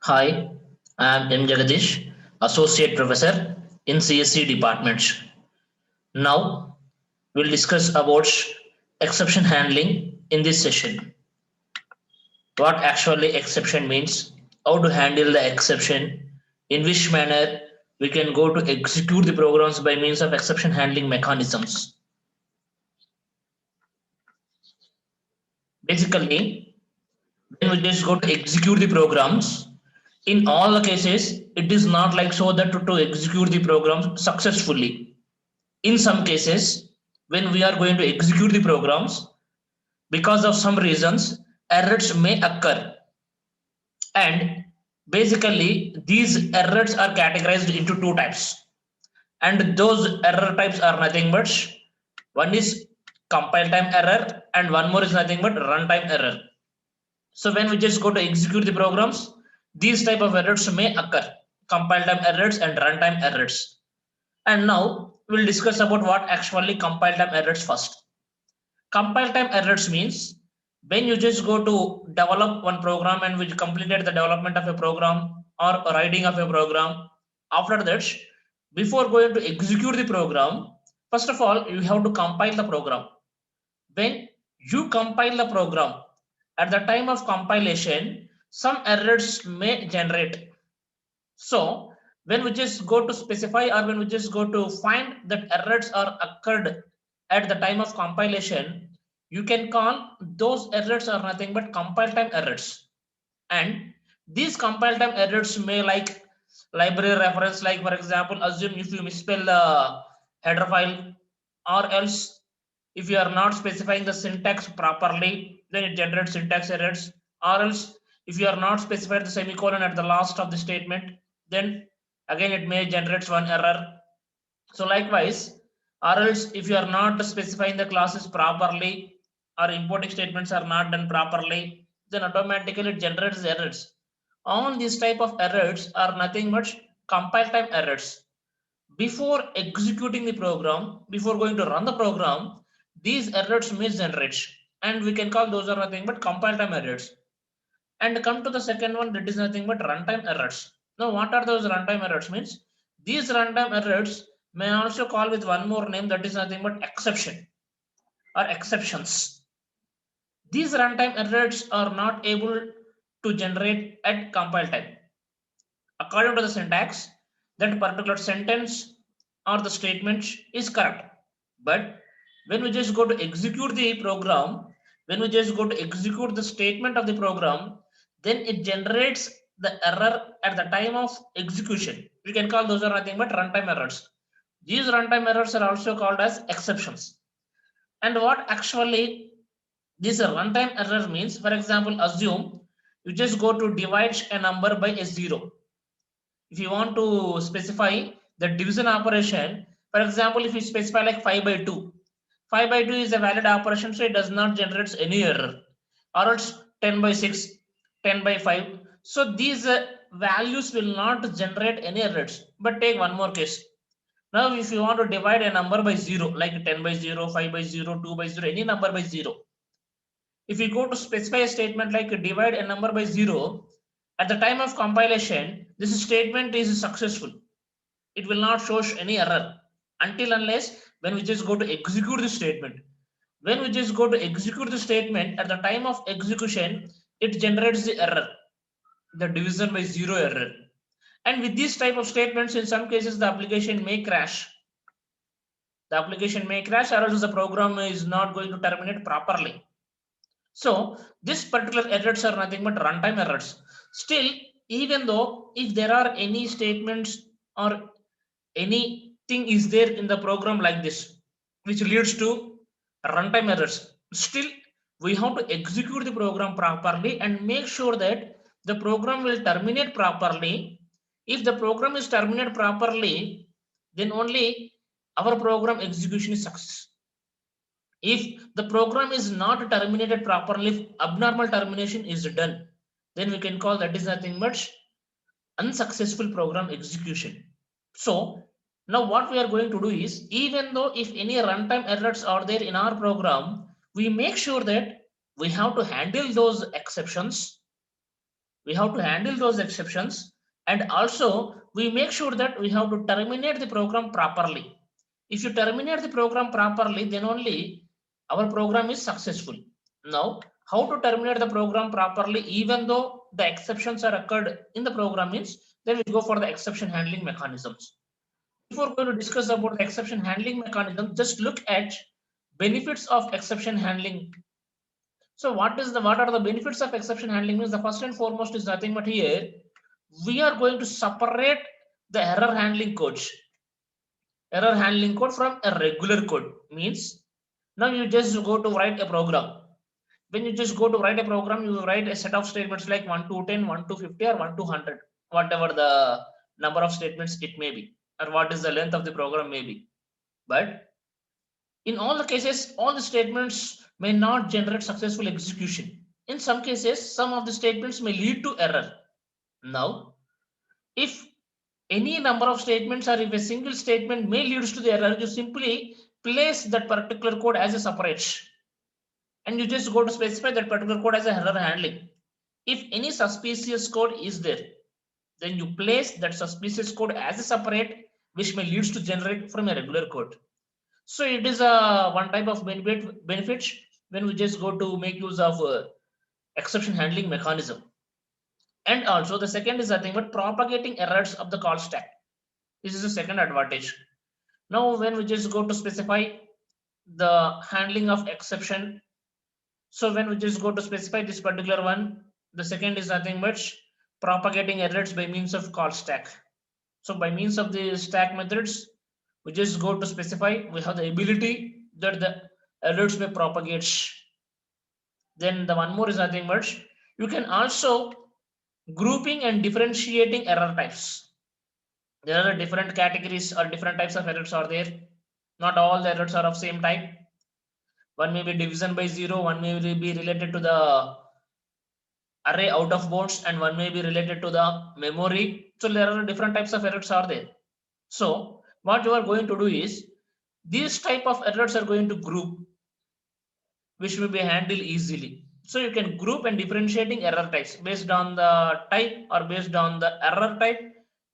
Hi, I am M. Jagadish, Associate Professor in CSC Department. Now, we'll discuss about exception handling in this session. What actually exception means, how to handle the exception, in which manner we can go to execute the programs by means of exception handling mechanisms. Basically, when we just go to execute the programs, in all the cases, it is not like so that to execute the programs successfully. In some cases, when we are going to execute the programs, because of some reasons, errors may occur. And basically, these errors are categorized into two types. And those error types are nothing but one is compile time error, and one more is nothing but runtime error. So when we just go to execute the programs, these type of errors may occur, compile time errors and runtime errors. And now we'll discuss about what actually compile time errors first. Compile time errors means when you just go to develop one program and we completed the development of a program or writing of a program. After that, before going to execute the program, first of all, you have to compile the program. When you compile the program, at the time of compilation, some errors may generate. So when we just go to specify or when we just go to find that errors are occurred at the time of compilation, you can call those errors are nothing but compile time errors. And these compile time errors may like library reference, like for example, assume if you misspell the header file, or else if you are not specifying the syntax properly, then it generates syntax errors, or else if you are not specified the semicolon at the last of the statement, then again it may generate one error. So likewise, or else if you are not specifying the classes properly or importing statements are not done properly, then automatically it generates errors. All these type of errors are nothing but compile time errors. Before executing the program, before going to run the program, these errors may generate, and we can call those are nothing but compile time errors. And come to the second one, that is nothing but runtime errors. Now, what are those runtime errors? Means these runtime errors may also call with one more name, that is nothing but exception or exceptions. These runtime errors are not able to generate at compile time. According to the syntax, that particular sentence or the statement is correct. But when we just go to execute the program, when we just go to execute the statement of the program, then it generates the error at the time of execution. We can call those are nothing but runtime errors. These runtime errors are also called as exceptions. And what actually this runtime error means, for example, assume you just go to divide a number by a zero. If you want to specify the division operation, for example, if you specify like 5 by 2, 5 by 2 is a valid operation, so it does not generate any error. Or else 10 by 6, 10 by 5. So these values will not generate any errors. But take one more case. Now, if you want to divide a number by 0, like 10 by 0, 5 by 0, 2 by 0, any number by 0. If you go to specify a statement like divide a number by 0, at the time of compilation, this statement is successful. It will not show any error until unless when we just go to execute the statement. When we just go to execute the statement, at the time of execution, it generates the error, the division by 0 error. And with this type of statements, in some cases, the application may crash. The application may crash, or else the program is not going to terminate properly. So this particular errors are nothing but runtime errors. Still, even though if there are any statements or anything is there in the program like this, which leads to runtime errors, still we have to execute the program properly and make sure that the program will terminate properly. If the program is terminated properly, then only our program execution is success. If the program is not terminated properly, if abnormal termination is done, then we can call that is nothing but unsuccessful program execution. So now what we are going to do is, even though if any runtime errors are there in our program, we make sure that we have to handle those exceptions We have to handle those exceptions, and also we make sure that we have to terminate the program properly. If you terminate the program properly, then only our program is successful. Now, how to terminate the program properly even though the exceptions are occurred in the program means, then we go for the exception handling mechanisms. Before going to discuss about the exception handling mechanism, just look at benefits of exception handling. So what are the benefits of exception handling means, the first and foremost is nothing but here we are going to separate the error handling codes. Error handling code from a regular code means, now you just go to write a program. When you just go to write a program, you write a set of statements like 1 to 10, 1 to 50, or 1 to 100, whatever the number of statements it may be, or what is the length of the program may be. But in all the cases, all the statements may not generate successful execution. In some cases, some of the statements may lead to error. Now, if any number of statements, or if a single statement may leads to the error, you simply place that particular code as a separate, and you just go to specify that particular code as a error handling. If any suspicious code is there, then you place that suspicious code as a separate, which may leads to generate from a regular code. So it is a one type of benefit when we just go to make use of exception handling mechanism. And also the second is nothing but propagating errors of the call stack. This is the second advantage. Now when we just go to specify the handling of exception, so when we just go to specify this particular one, the second is nothing but propagating errors by means of call stack. So by means of the stack methods, we just go to specify, we have the ability that the errors may propagate. Then the one more is nothing but you can also grouping and differentiating error types. There are different categories or different types of errors are there. Not all the errors are of same type. One may be division by zero, one may be related to the array out of bounds, and one may be related to the memory. So there are different types of errors are there. So what you are going to do is, these type of errors are going to group, which will be handled easily. So you can group and differentiating error types based on the type or based on the error type.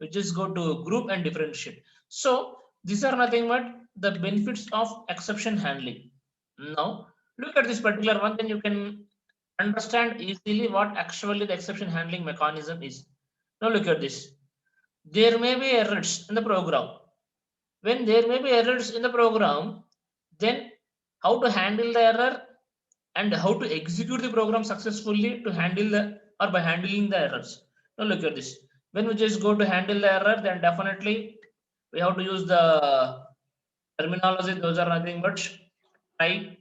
You just go to group and differentiate. So these are nothing but the benefits of exception handling. Now look at this particular one, then you can understand easily what actually the exception handling mechanism is. Now look at this. There may be errors in the program. When there may be errors in the program, then how to handle the error and how to execute the program successfully to handle the or by handling the errors. Now look at this. When we just go to handle the error, then definitely we have to use the terminology. Those are nothing but try,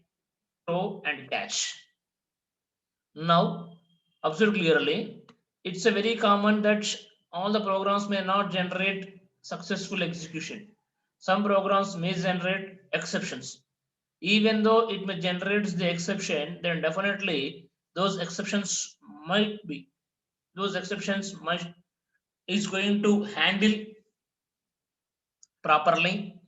throw, and catch. Now observe clearly. It's a very common that all the programs may not generate successful execution. Some programs may generate exceptions. Even though it may generate the exception, then definitely those exceptions might be, those exceptions might is going to handle properly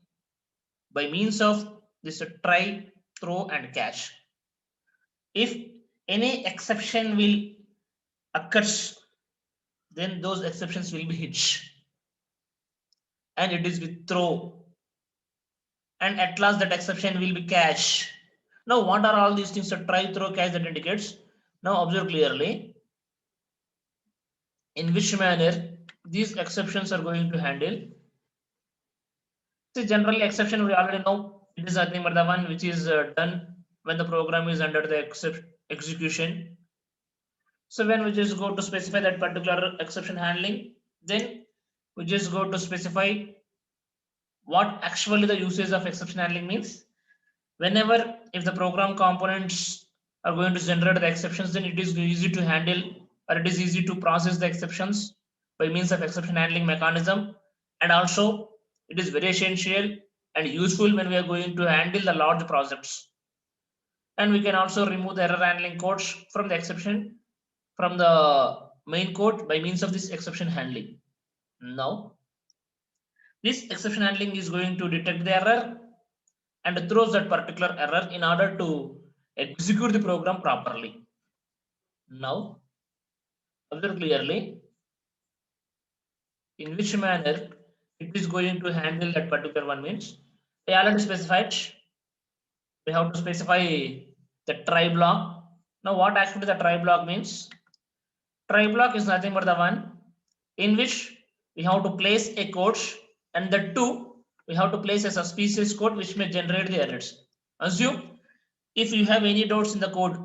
by means of this try, throw, and catch. If any exception will occurs, then those exceptions will be hit, and it is with throw, and at last that exception will be catch. Now what are all these things? Try, throw, catch that indicates. Now observe clearly in which manner these exceptions are going to handle. See, generally exception we already know, it is nothing but the one which is done when the program is under the execution. So when we just go to specify that particular exception handling, then we just go to specify what actually the usage of exception handling means. Whenever if the program components are going to generate the exceptions, then it is easy to handle or it is easy to process the exceptions by means of exception handling mechanism. And also it is very essential and useful when we are going to handle the large projects. And we can also remove the error handling codes from the exception from the main code by means of this exception handling. Now this exception handling is going to detect the error and throws that particular error in order to execute the program properly. Now Observe clearly in which manner it is going to handle that particular one means I already specified. We have to specify the try block. Now what actually the try block means? Try block is nothing but the one in which we have to place a code, and the two we have to place a suspicious code which may generate the errors. Assume if you have any doubts in the code,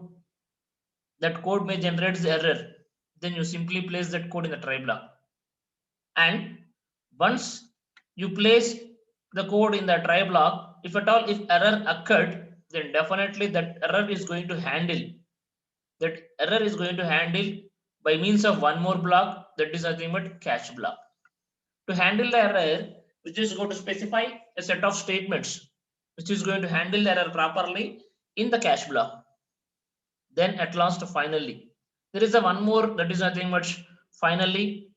that code may generate the error, then you simply place that code in the try block. And once you place the code in the try block, if at all if error occurred, then definitely that error is going to handle by means of one more block, that is nothing but catch block. To handle the error, we just go to specify a set of statements which is going to handle the error properly in the catch block. Then at last, finally, there is a one more, that is nothing but finally,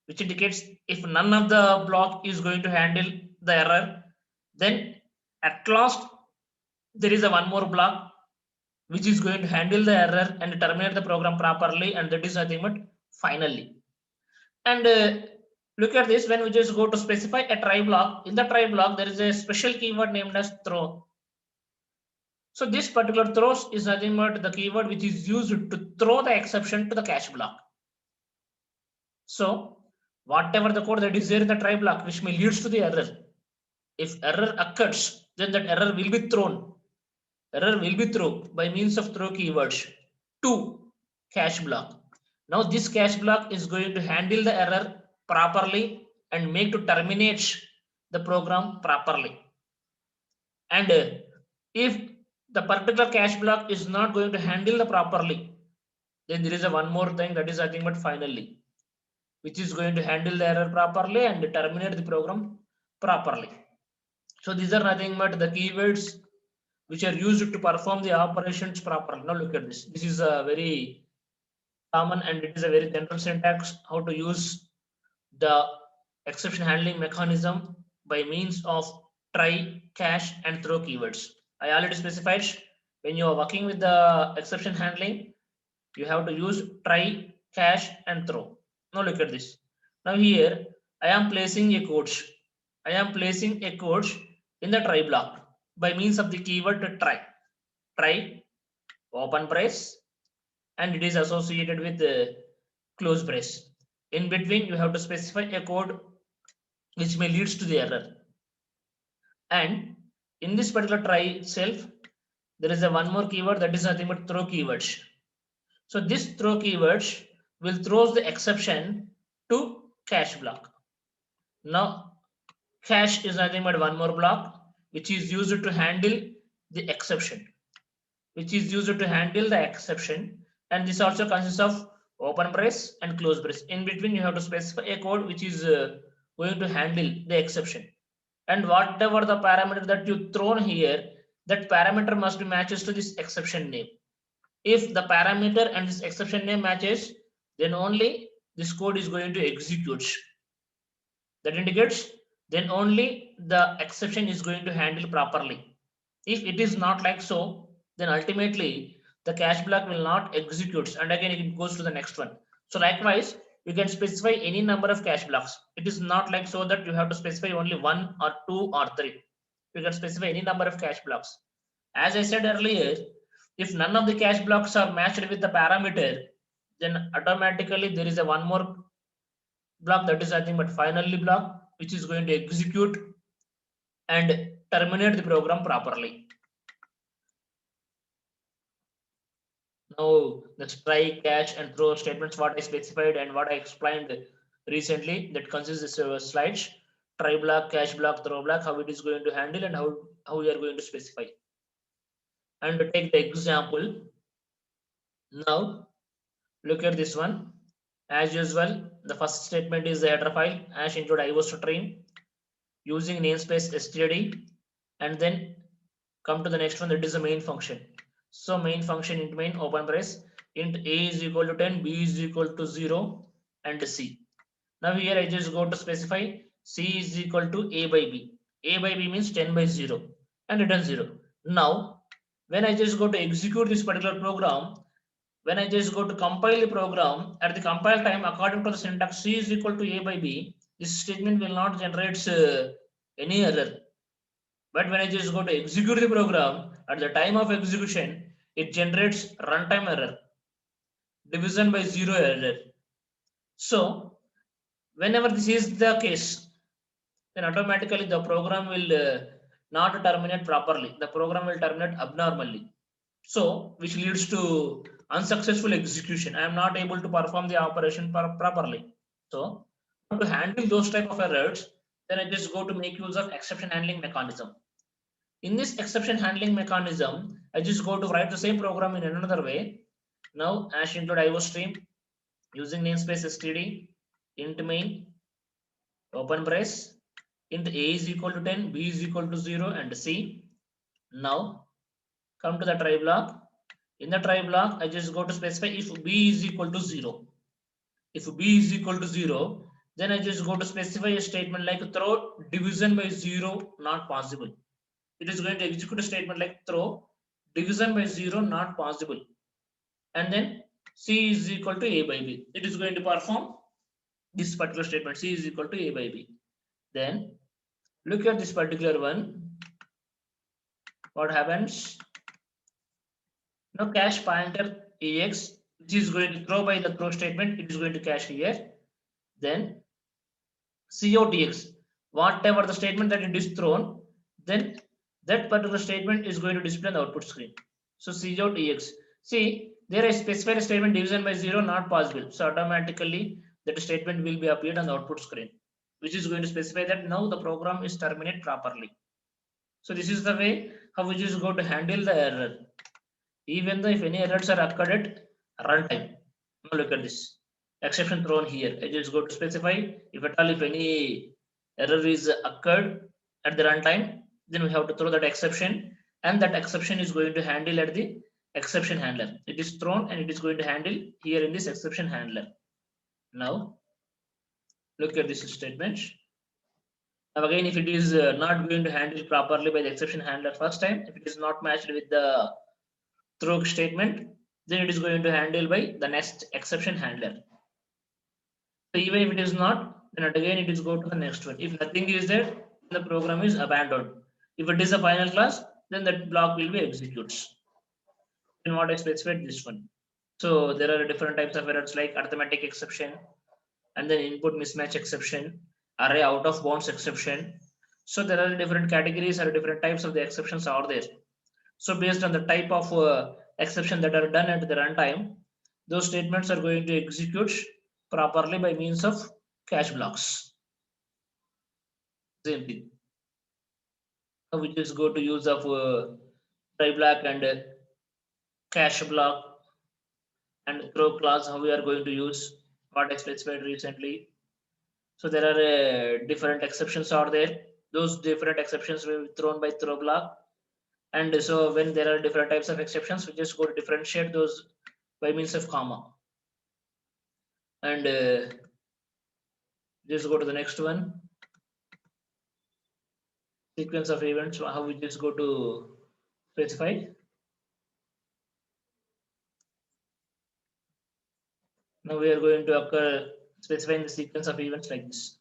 which indicates if none of the block is going to handle the error, then at last there is a one more block which is going to handle the error and terminate the program properly, and that is nothing but finally. And look at this, when we just go to specify a try block, in the try block there is a special keyword named as throw. So this particular throws is nothing but the keyword which is used to throw the exception to the catch block. So whatever the code that is there in the try block which may leads to the error, if error occurs, then that error will be thrown. Error will be thrown by means of throw keywords to catch block. Now this catch block is going to handle the error properly and make to terminate the program properly. And if the particular catch block is not going to handle the properly, then there is a one more thing, that is nothing but finally, which is going to handle the error properly and terminate the program properly. So these are nothing but the keywords which are used to perform the operations properly. Now look at this. This is a very common and it is a very general syntax how to use the exception handling mechanism by means of try, catch, and throw keywords. I already specified when you are working with the exception handling, you have to use try, catch, and throw. Now look at this. Now here I am placing a code. I am placing a code in the try block by means of the keyword try. Try, open brace, and it is associated with the close brace. In between, you have to specify a code which may leads to the error. And in this particular try itself, there is a one more keyword that is nothing but throw keywords. So this throw keywords will throws the exception to catch block. Now catch is nothing but one more block which is used to handle the exception. And this also consists of open brace and close brace. In between, you have to specify a code which is going to handle the exception. And whatever the parameter that you thrown here, that parameter must be matches to this exception name. If the parameter and this exception name matches, then only this code is going to execute. That indicates then only the exception is going to handle properly. If it is not like so, then ultimately the catch block will not execute, and again it goes to the next one. So likewise, you can specify any number of catch blocks. It is not like so that you have to specify only 1 or 2 or 3. You can specify any number of catch blocks. As I said earlier, if none of the catch blocks are matched with the parameter, then automatically there is a one more block, that is nothing but finally block, which is going to execute and terminate the program properly. Now the try, catch, and throw statements, what I specified and what I explained recently, that consists of slides. Try block, catch block, throw block, how it is going to handle and how we are going to specify. And to take the example, now look at this one. As usual, the first statement is the header file hash include iostream using namespace std, and then come to the next one, that is the main function. So main function int main open brace int a is equal to 10, b is equal to 0, and c. Now here I just go to specify c is equal to a by b. A by b means 10 by 0 and return 0. Now when I just go to execute this particular program, when I just go to compile the program, at the compile time, according to the syntax C is equal to A by B, this statement will not generate any error. But when I just go to execute the program, at the time of execution, it generates runtime error, division by zero error. So whenever this is the case, then automatically the program will not terminate properly. The program will terminate abnormally. So which leads to unsuccessful execution. I am not able to perform the operation properly. So to handle those type of errors, then I just go to make use of exception handling mechanism. In this exception handling mechanism, I just go to write the same program in another way. Now hash include IOStream using namespace std int main open brace int a is equal to 10, b is equal to 0 and c. Now come to the try block. In the try block, I just go to specify if b is equal to 0. If b is equal to 0, then I just go to specify a statement like throw division by 0 not possible. It is going to execute a statement like throw division by 0 not possible. And then c is equal to a by b. It is going to perform this particular statement, c is equal to a by b. Then look at this particular one. What happens? Now cache pointer ex, which is going to throw by the throw statement, it is going to cache here. Then COTX, whatever the statement that it is thrown, then that particular statement is going to display on the output screen. So COTX. See, there is specified statement division by 0 not possible. So automatically that statement will be appeared on the output screen, which is going to specify that now the program is terminated properly. So this is the way how we just go to handle the error. Even though if any errors are occurred at runtime. Now look at this exception thrown here. I just go to specify if at all if any error is occurred at the runtime, then we have to throw that exception, and that exception is going to handle at the exception handler. It is thrown and it is going to handle here in this exception handler. Now look at this statement. Now again, if it is not going to handle properly by the exception handler first time, if it is not matched with the throw statement, then it is going to handle by the next exception handler. So even if it is not, then again it is go to the next one. If nothing is there, the program is abandoned. If it is a final class, then that block will be executes. And what I specified this one. So there are different types of errors like arithmetic exception, and then input mismatch exception, array out of bounds exception. So there are different categories or different types of the exceptions are there. So based on the type of exception that are done at the runtime, those statements are going to execute properly by means of cache blocks. Same thing. So we just go to use of try block and cache block and throw class. How we are going to use what I specified recently. So there are different exceptions are there. Those different exceptions will be thrown by throw block. And so when there are different types of exceptions, we just go to differentiate those by means of comma. And just go to the next one. Sequence of events, how we just go to specify. Now we are going to occur specifying the sequence of events like this.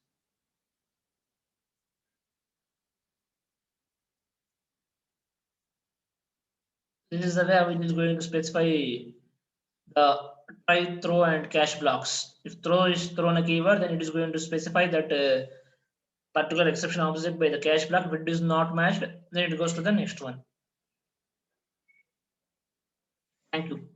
This is the way how it is going to specify the try, throw, and cache blocks. If throw is thrown a keyword, then it is going to specify that particular exception object by the cache block. If it is not matched, then it goes to the next one. Thank you.